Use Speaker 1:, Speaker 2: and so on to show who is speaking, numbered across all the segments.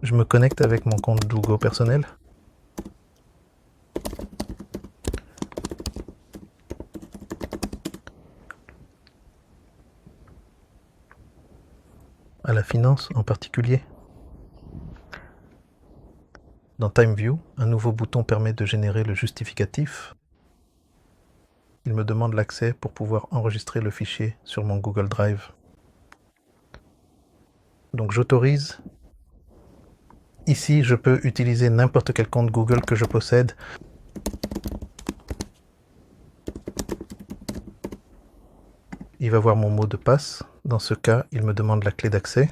Speaker 1: Je me connecte avec mon compte Dougo personnel. À la finance en particulier. Dans TimeView, un nouveau bouton permet de générer le justificatif. Il me demande l'accès pour pouvoir enregistrer le fichier sur mon Google Drive. Donc j'autorise. Ici, je peux utiliser n'importe quel compte Google que je possède. Il va voir mon mot de passe. Dans ce cas, il me demande la clé d'accès.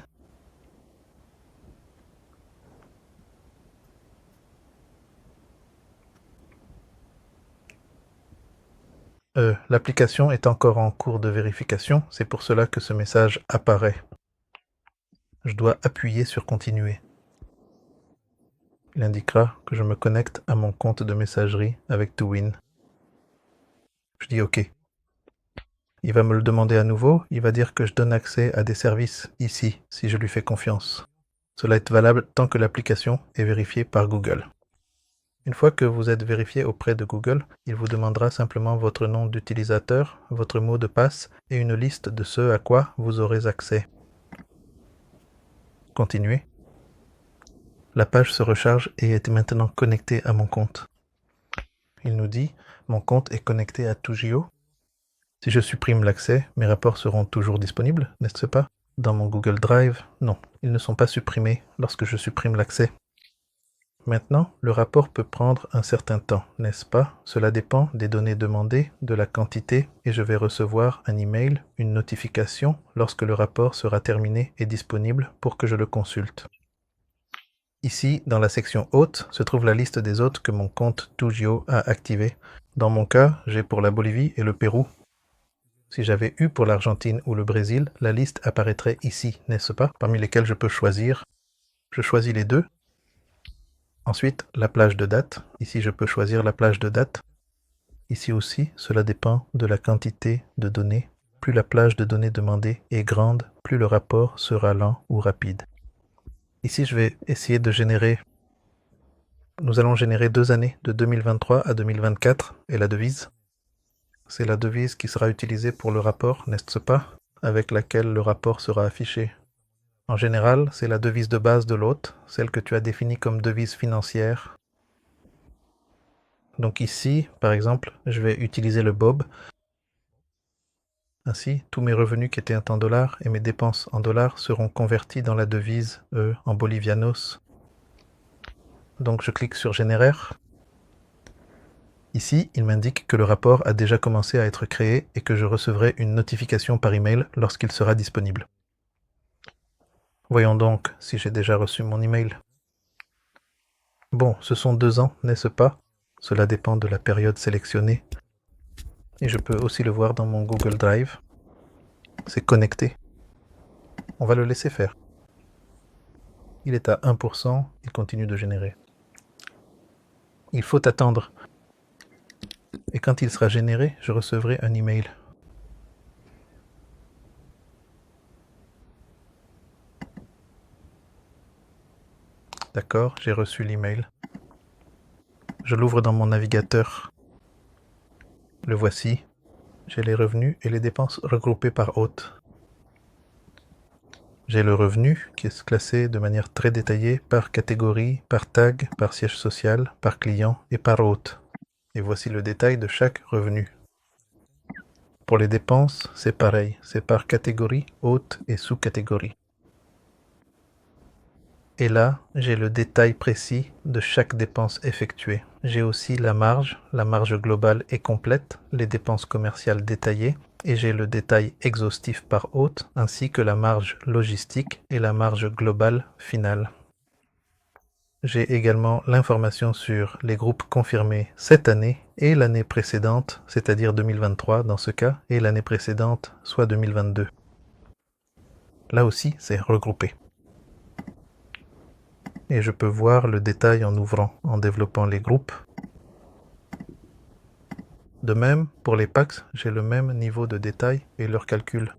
Speaker 1: L'application est encore en cours de vérification, c'est pour cela que ce message apparaît. Je dois appuyer sur continuer. Il indiquera que je me connecte à mon compte de messagerie avec Towin. Je dis OK. Il va me le demander à nouveau, il va dire que je donne accès à des services ici, si je lui fais confiance. Cela est valable tant que l'application est vérifiée par Google. Une fois que vous êtes vérifié auprès de Google, il vous demandera simplement votre nom d'utilisateur, votre mot de passe et une liste de ce à quoi vous aurez accès. Continuez. La page se recharge et est maintenant connectée à mon compte. Il nous dit « Mon compte est connecté à Tougio ». Si je supprime l'accès, mes rapports seront toujours disponibles, n'est-ce pas? Dans mon Google Drive, non, ils ne sont pas supprimés lorsque je supprime l'accès. Maintenant, le rapport peut prendre un certain temps, n'est-ce pas? Cela dépend des données demandées, de la quantité, et je vais recevoir un email, une notification, lorsque le rapport sera terminé et disponible pour que je le consulte. Ici, dans la section Hôtes, se trouve la liste des hôtes que mon compte Tougio a activés. Dans mon cas, j'ai pour la Bolivie et le Pérou. Si j'avais eu pour l'Argentine ou le Brésil, la liste apparaîtrait ici, n'est-ce pas? Parmi lesquels je peux choisir. Je choisis les deux. Ensuite, la plage de date. Ici, je peux choisir la plage de date. Ici aussi, cela dépend de la quantité de données. Plus la plage de données demandée est grande, plus le rapport sera lent ou rapide. Ici, je vais essayer de générer. Nous allons générer 2 années, de 2023 à 2024, et la devise. C'est la devise qui sera utilisée pour le rapport, n'est-ce pas? Avec laquelle le rapport sera affiché. En général, c'est la devise de base de l'hôte, celle que tu as définie comme devise financière. Donc ici, par exemple, je vais utiliser le BOB. Ainsi, tous mes revenus qui étaient en dollars et mes dépenses en dollars seront convertis dans la devise en bolivianos. Donc je clique sur Généraire. Ici, il m'indique que le rapport a déjà commencé à être créé et que je recevrai une notification par email lorsqu'il sera disponible. Voyons donc si j'ai déjà reçu mon email. Bon, ce sont 2 ans, n'est-ce pas? Cela dépend de la période sélectionnée. Et je peux aussi le voir dans mon Google Drive. C'est connecté. On va le laisser faire. Il est à 1%, il continue de générer. Il faut attendre. Et quand il sera généré, je recevrai un email. D'accord, j'ai reçu l'email. Je l'ouvre dans mon navigateur. Le voici. J'ai les revenus et les dépenses regroupés par hôte. J'ai le revenu qui est classé de manière très détaillée par catégorie, par tag, par siège social, par client et par hôte. Et voici le détail de chaque revenu. Pour les dépenses, c'est pareil, c'est par catégorie, hôte et sous-catégorie. Et là, j'ai le détail précis de chaque dépense effectuée. J'ai aussi la marge globale et complète, les dépenses commerciales détaillées, et j'ai le détail exhaustif par hôte, ainsi que la marge logistique et la marge globale finale. J'ai également l'information sur les groupes confirmés cette année et l'année précédente, c'est-à-dire 2023 dans ce cas, et l'année précédente, soit 2022. Là aussi, c'est regroupé. Et je peux voir le détail en ouvrant, en développant les groupes. De même, pour les PAX, j'ai le même niveau de détail et leur calcul.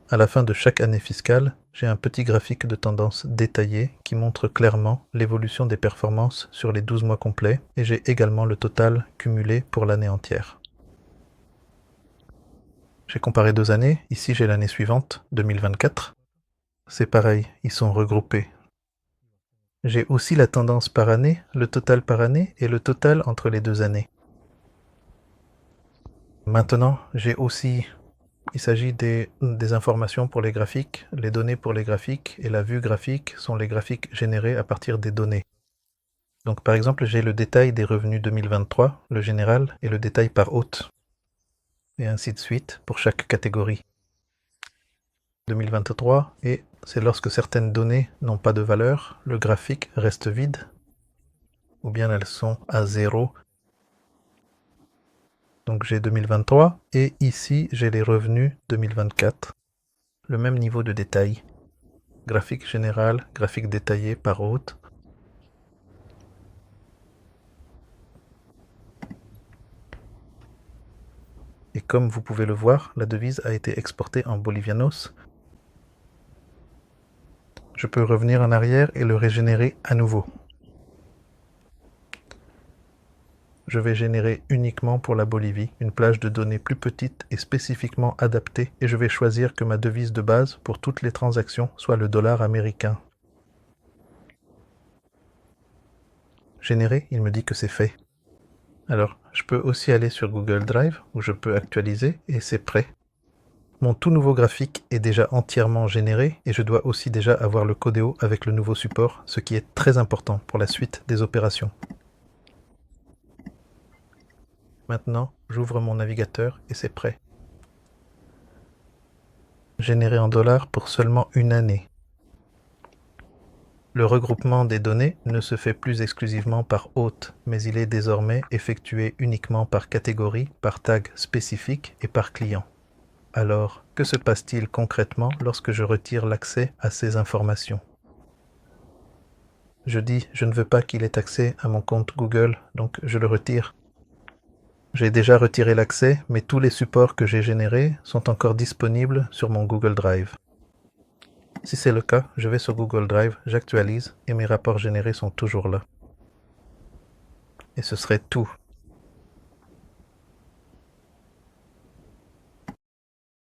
Speaker 1: À la fin de chaque année fiscale, j'ai un petit graphique de tendance détaillé qui montre clairement l'évolution des performances sur les 12 mois complets et j'ai également le total cumulé pour l'année entière. J'ai comparé 2 années, ici j'ai l'année suivante, 2024. C'est pareil, ils sont regroupés. J'ai aussi la tendance par année, le total par année et le total entre les 2 années. Maintenant, j'ai aussi, il s'agit des informations pour les graphiques, les données pour les graphiques et la vue graphique sont les graphiques générés à partir des données. Donc par exemple, j'ai le détail des revenus 2023, le général, et le détail par hôte. Et ainsi de suite pour chaque catégorie. 2023, et c'est lorsque certaines données n'ont pas de valeur, le graphique reste vide, ou bien elles sont à 0. Donc j'ai 2023, et ici j'ai les revenus 2024. Le même niveau de détail. Graphique général, graphique détaillé par hôte. Et comme vous pouvez le voir, la devise a été exportée en bolivianos. Je peux revenir en arrière et le régénérer à nouveau. Je vais générer uniquement pour la Bolivie une plage de données plus petite et spécifiquement adaptée et je vais choisir que ma devise de base pour toutes les transactions soit le dollar américain. Générer, il me dit que c'est fait. Alors, je peux aussi aller sur Google Drive où je peux actualiser et c'est prêt. Mon tout nouveau graphique est déjà entièrement généré et je dois aussi déjà avoir le codéo avec le nouveau support, ce qui est très important pour la suite des opérations. Maintenant, j'ouvre mon navigateur et c'est prêt. Généré en dollars pour seulement une année. Le regroupement des données ne se fait plus exclusivement par hôte, mais il est désormais effectué uniquement par catégorie, par tag spécifique et par client. Alors, que se passe-t-il concrètement lorsque je retire l'accès à ces informations? Je dis, je ne veux pas qu'il ait accès à mon compte Google, donc je le retire. J'ai déjà retiré l'accès, mais tous les supports que j'ai générés sont encore disponibles sur mon Google Drive. Si c'est le cas, je vais sur Google Drive, j'actualise et mes rapports générés sont toujours là. Et ce serait tout.